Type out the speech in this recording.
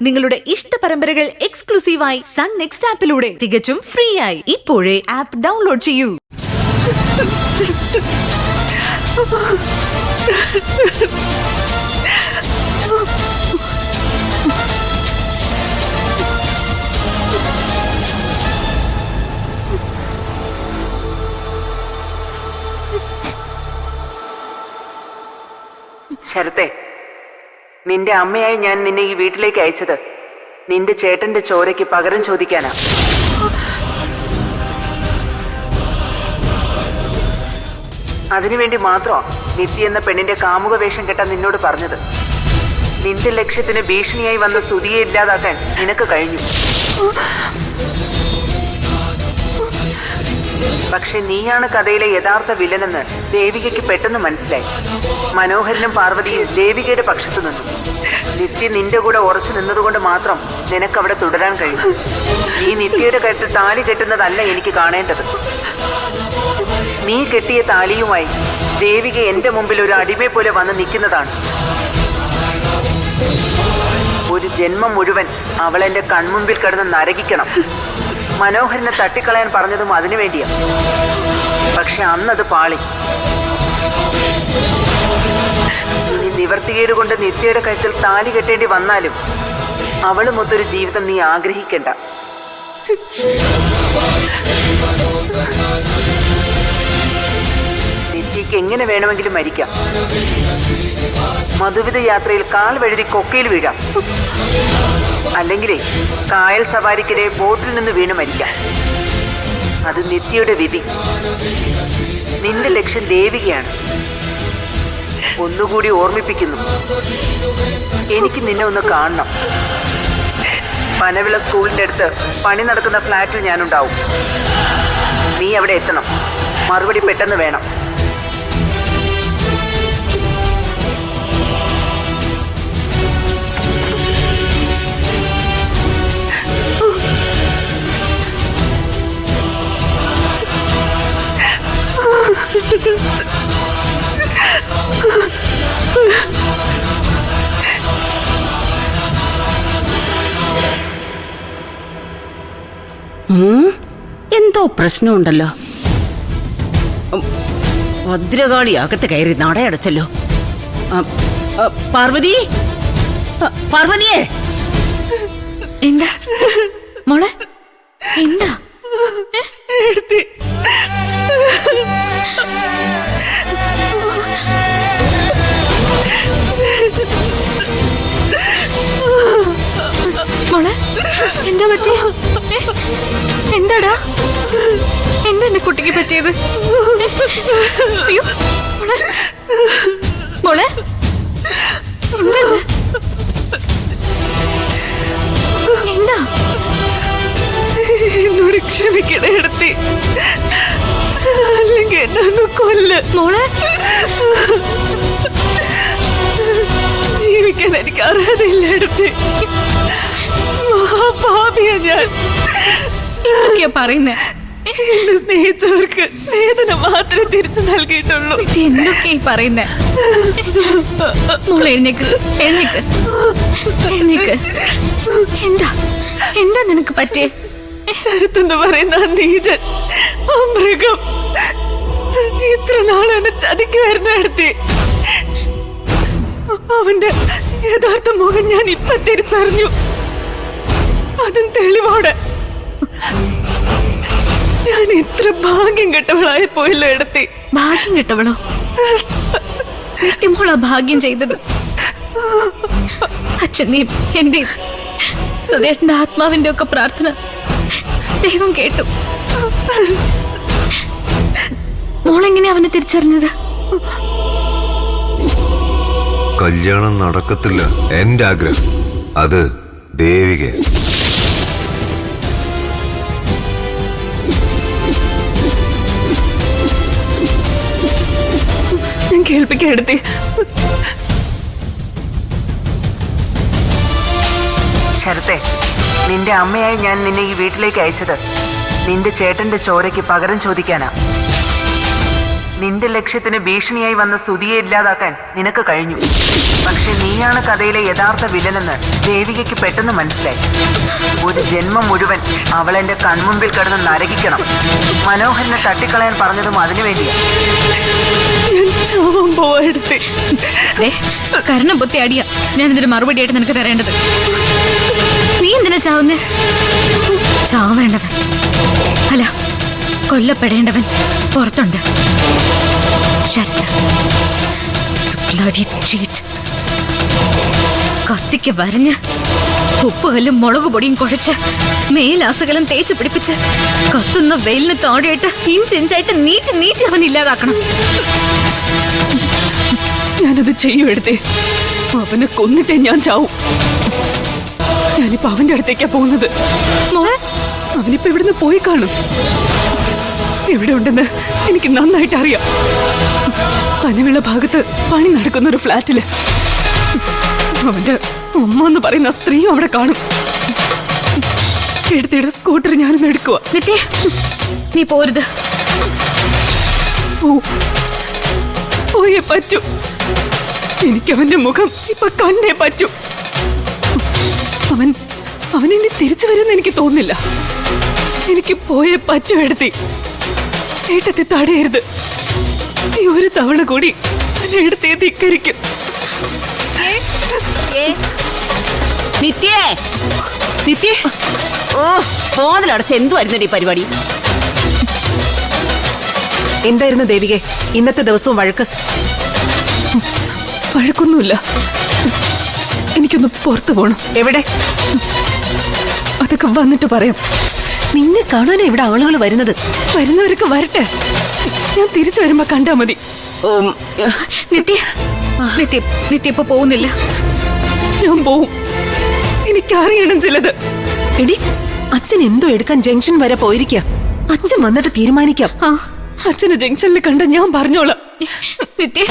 നിങ്ങളുടെ ഇഷ്ട പരമ്പരകൾ എക്സ്ക്ലൂസീവായി സൺ നെക്സ്റ്റ് ആപ്പിലൂടെ തികച്ചും ഫ്രീ ആയി ഇപ്പോഴേ ആപ്പ് ഡൗൺലോഡ് ചെയ്യൂ. ശരത്തെ, നിന്റെ അമ്മയായി ഞാൻ നിന്നെ ഈ വീട്ടിലേക്ക് അയച്ചത് നിന്റെ ചേട്ടന്റെ ചോരയ്ക്ക് പകരം ചോദിക്കാനാ. അതിനുവേണ്ടി മാത്രം നിത്യ എന്ന പെണ്ണിന്റെ കാമുക വേഷം കെട്ടാൻ നിന്നോട് പറഞ്ഞത്. നിന്റെ ലക്ഷ്യത്തിന് ഭീഷണിയായി വന്ന സ്തുതിയെ ഇല്ലാതാക്കാൻ നിനക്ക് കഴിഞ്ഞു. പക്ഷെ നീയാണ് കഥയിലെ യഥാർത്ഥ വില്ലനെന്ന് ദേവികയ്ക്ക് പെട്ടെന്ന് മനസ്സിലായി. മനോഹരനും പാർവതിയും ദേവികയുടെ പക്ഷത്തു നിന്നു. നിത്യ നിന്റെ കൂടെ ഉറച്ചു നിന്നതുകൊണ്ട് മാത്രം നിനക്കവിടെ തുടരാൻ കഴിയും. നീ നിത്യയുടെ കഴുത്തിൽ താലി കെട്ടുന്നതല്ല എനിക്ക് കാണേണ്ടത്. നീ കെട്ടിയ താലിയുമായി ദേവിക എന്റെ മുമ്പിൽ ഒരു അടിമയെ പോലെ വന്ന് നിൽക്കുന്നതാണ്. ഒരു ജന്മം മുഴുവൻ അവൾ എന്റെ കൺമുമ്പിൽ കിടന്ന് നരകിക്കണം. മനോഹരനെ തട്ടിക്കളയാൻ പറഞ്ഞതും അതിനു വേണ്ടിയാ. പക്ഷെ അന്നത് പാളി. നീ നിവർത്തികേട് കൊണ്ട് നിത്യയുടെ കഴുത്തിൽ താലി കെട്ടേണ്ടി വന്നാലും അവളുമൊത്തൊരു ജീവിതം നീ ആഗ്രഹിക്കണ്ട. നിത്യയ്ക്ക് എങ്ങനെ വേണമെങ്കിലും മരിക്കാം. മധുവിധ യാത്രയിൽ കാൽ വഴുതി കൊക്കയിൽ വീഴാം. അല്ലെങ്കിലേ കായൽ സവാരിക്കിടെ ബോട്ടിൽ നിന്ന് വീണ് മരിക്കാം. അത് നിത്യയുടെ വിധി. നിന്റെ ലക്ഷ്യം ദേവികയാണ്. ഒന്നുകൂടി ഓർമ്മിപ്പിക്കുന്നു, എനിക്ക് നിന്നെ ഒന്ന് കാണണം. പനവിള സ്കൂളിന്റെ അടുത്ത് പണി നടക്കുന്ന ഫ്ലാറ്റിൽ ഞാനുണ്ടാവും. നീ അവിടെ എത്തണം. മറുപടി പെട്ടെന്ന് വേണം. എന്തോ പ്രശ്നമുണ്ടല്ലോ. ഭദ്രകാളി അകത്ത് കയറി നടയടച്ചല്ലോ. പാർവതി, പാർവതിയേ, എന്താ മോളെ? എന്താ മോളെ? എന്താ പറ്റി? എന്താടാ? എന്താ എന്റെ കുട്ടിക്ക് പറ്റിയത്? അയ്യോ മോളെ, മോളെ എന്താ? എന്താ? എന്നോട് ക്ഷമിക്കണേ എടുത്തി, അല്ലെങ്കിൽ എന്നെ കൊല്ല. മോളെ, ജീവിക്കാൻ എനിക്ക് അർഹതയില്ല എടുത്തി. മഹാപാപിയാ ഞാൻ. എന്തൊക്കെയാ പറയുന്നേ? എന്നെ സ്നേഹിച്ചവർക്ക് വേദന മാത്രമേ തിരിച്ചു നൽകിയിട്ടുള്ളൂ. ഇത് എന്തൊക്കെയാ പറയുന്നേ? മോളെ എഴുന്നേക്ക്, എഴുന്നേക്ക്, എഴുന്നേക്ക്. എന്താ എന്താ നിനക്ക് പറ്റിയേ? ശരത്തെന്ന് പറയുന്ന ആ നീചൻ, ആ മൃഗം ഇത്ര നാളും എന്നെ ചതിക്കുമായിരുന്നു എടുത്തി. അവന്റെ യഥാർത്ഥ മുഖം ഞാൻ ഇപ്പൊ തിരിച്ചറിഞ്ഞു. അതും തെളിവോടെ. ഞാൻ ഇത്ര ഭാഗ്യം കെട്ടവളായി പോയല്ലോ എടുത്തി. ഭാഗ്യം കെട്ടവളോ? നിത്യമോളാ ഭാഗ്യം ചെയ്തത്. അച്ഛന്റെയും എന്റെയും സുധേട്ടന്റെ ആത്മാവിന്റെ ഒക്കെ പ്രാർത്ഥന ദൈവം കേട്ടു. മോളെങ്ങനെ അവനെ തിരിച്ചറിഞ്ഞത്? കല്യാണം നടക്കത്തില്ല എന്റെ ആഗ്രഹം. അത് ദേവിക. ഞാൻ കേൾപ്പിക്കാൻ എടുത്തി. ശരത്തെ, നിന്റെ അമ്മയായി ഞാൻ നിന്നെ ഈ വീട്ടിലേക്ക് അയച്ചത് നിന്റെ ചേട്ടന്റെ ചോരയ്ക്ക് പകരം ചോദിക്കാനാ. നിന്റെ ലക്ഷ്യത്തിന് ഭീഷണിയായി വന്ന സുധിയെ ഇല്ലാതാക്കാൻ നിനക്ക് കഴിഞ്ഞു. പക്ഷെ നീയാണ് കഥയിലെ യഥാർത്ഥ വില്ലനെന്ന് ദേവികയ്ക്ക് പെട്ടെന്ന് മനസ്സിലായി. ഒരു ജന്മം മുഴുവൻ അവൾ എന്റെ കൺമുമ്പിൽ കിടന്ന് നരകിക്കണം. മനോഹരനെ തട്ടിക്കളയാൻ പറഞ്ഞതും അതിനുവേണ്ടിയാ. ഞാൻ ചാവാൻ പോവാ എടുത്തേ. കരണം പൊത്തി അടിയ ഞാനിതിന് മറുപടി ആയിട്ട് നിനക്ക് തരേണ്ടത്. നീ എന്തിനാ ചാവുന്നേ? ചാവേണ്ടവൻ അല്ല, കൊല്ലപ്പെടേണ്ടവൻ പുറത്തുണ്ട്. കത്തിക്ക് വരഞ്ഞ് ഉപ്പുകല്ലും മുളക് പൊടിയും കുഴച്ച് മേലാസകലം തേച്ച് പിടിപ്പിച്ച് കത്തുന്ന വെയിലിന് താഴെയായിട്ട് ഇഞ്ചിഞ്ചായിട്ട് നീട്ടി അവൻ ഇല്ലാതാക്കണം. ഞാനത് ചെയ്യും എടുത്തേ. അവനെ കൊന്നിട്ടേ ഞാൻ ചാവും. ഞാനിപ്പോ അവന്റെ അടുത്തേക്കാ പോകുന്നത്. അവനിപ്പോ ഇവിടുന്ന് പോയി കാണും. എവിടെ ഉണ്ടെന്ന് എനിക്ക് നന്നായിട്ട് അറിയാം. പനവിള ഭാഗത്ത് പണി നടക്കുന്ന ഒരു ഫ്ലാറ്റില് അവന്റെ അമ്മ എന്ന് പറയുന്ന സ്ത്രീയും അവിടെ കാണും. എടുത്തെടുത്ത് സ്കൂട്ടർ ഞാനൊന്ന് എടുക്കുക. നിത്യ, നീ പോരുത്. പോയേ പറ്റൂ. എനിക്കവന്റെ മുഖം ഇപ്പൊ കണ്ടേ പറ്റൂ. അവൻ ഇനി തിരിച്ചു വരുമെന്ന് എനിക്ക് തോന്നുന്നില്ല. എനിക്ക് പോയേ പറ്റൂ. ഏട്ടത്തെ തടയരുത്. ഈ ഒരു തവണ കൂടി എടുത്തേ ധിക്കരിക്കും. നിത്യേ, നിത്യേ, ഓ ഫോണിലടച്ച് എന്തുവായിരുന്നു ഈ പരിപാടി? എന്തായിരുന്നു ദേവികെ ഇന്നത്തെ ദിവസവും വഴക്ക്? വഴക്കൊന്നുമില്ല. എനിക്കൊന്ന് പുറത്തു പോണം. എവിടെ? അതൊക്കെ വന്നിട്ട് പറയാം. നിന്നെ കാണാനാ ഇവിടെ ആളുകൾ വരുന്നത്. വരുന്നവരൊക്കെ വരട്ടെ. ഞാൻ തിരിച്ചു വരുമ്പോ കണ്ടാ മതി. നിത്യ ഇപ്പൊ പോകുന്നില്ല. ഞാൻ പോവും. എനിക്കറിയണം ചിലത്. എടി, അച്ഛൻ എന്തോ എടുക്കാൻ ജംഗ്ഷൻ വരെ പോയിരിക്കുക. അച്ഛൻ വന്നിട്ട് തീരുമാനിക്കാം. അച്ഛനെ ജംഗ്ഷനിൽ കണ്ട ഞാൻ പറഞ്ഞോളാം. നിത്യ